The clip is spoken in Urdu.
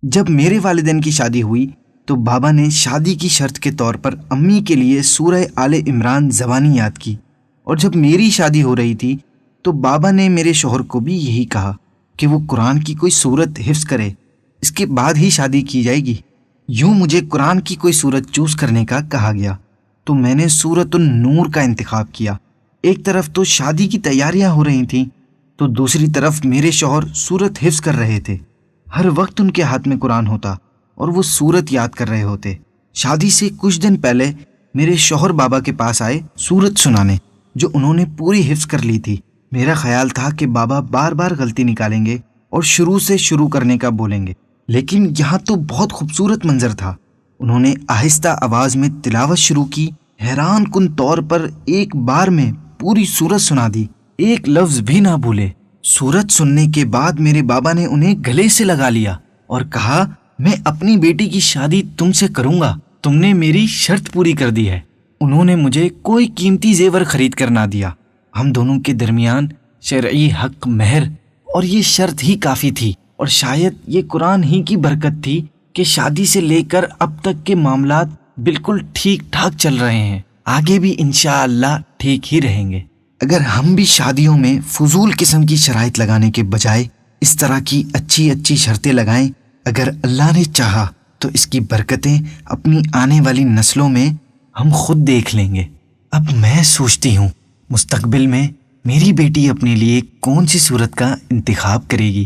جب میرے والدین کی شادی ہوئی تو بابا نے شادی کی شرط کے طور پر امی کے لیے سورہ آل عمران زبانی یاد کی، اور جب میری شادی ہو رہی تھی تو بابا نے میرے شوہر کو بھی یہی کہا کہ وہ قرآن کی کوئی سورت حفظ کرے، اس کے بعد ہی شادی کی جائے گی۔ یوں مجھے قرآن کی کوئی سورت چوز کرنے کا کہا گیا تو میں نے سورۃ النور کا انتخاب کیا۔ ایک طرف تو شادی کی تیاریاں ہو رہی تھیں تو دوسری طرف میرے شوہر سورت حفظ کر رہے تھے۔ ہر وقت ان کے ہاتھ میں قرآن ہوتا اور وہ سورت یاد کر رہے ہوتے۔ شادی سے کچھ دن پہلے میرے شوہر بابا کے پاس آئے سورت سنانے، جو انہوں نے پوری حفظ کر لی تھی۔ میرا خیال تھا کہ بابا بار بار غلطی نکالیں گے اور شروع سے شروع کرنے کا بولیں گے، لیکن یہاں تو بہت خوبصورت منظر تھا۔ انہوں نے آہستہ آواز میں تلاوت شروع کی، حیران کن طور پر ایک بار میں پوری سورت سنا دی، ایک لفظ بھی نہ بھولے۔ سورت سننے کے بعد میرے بابا نے انہیں گلے سے لگا لیا اور کہا، میں اپنی بیٹی کی شادی تم سے کروں گا، تم نے میری شرط پوری کر دی ہے۔ انہوں نے مجھے کوئی قیمتی زیور خرید کر نہ دیا، ہم دونوں کے درمیان شرعی حق مہر اور یہ شرط ہی کافی تھی، اور شاید یہ قرآن ہی کی برکت تھی کہ شادی سے لے کر اب تک کے معاملات بالکل ٹھیک ٹھاک چل رہے ہیں، آگے بھی انشاءاللہ ٹھیک ہی رہیں گے۔ اگر ہم بھی شادیوں میں فضول قسم کی شرائط لگانے کے بجائے اس طرح کی اچھی اچھی شرطیں لگائیں، اگر اللہ نے چاہا تو اس کی برکتیں اپنی آنے والی نسلوں میں ہم خود دیکھ لیں گے۔ اب میں سوچتی ہوں مستقبل میں میری بیٹی اپنے لیے کون سی صورت کا انتخاب کرے گی۔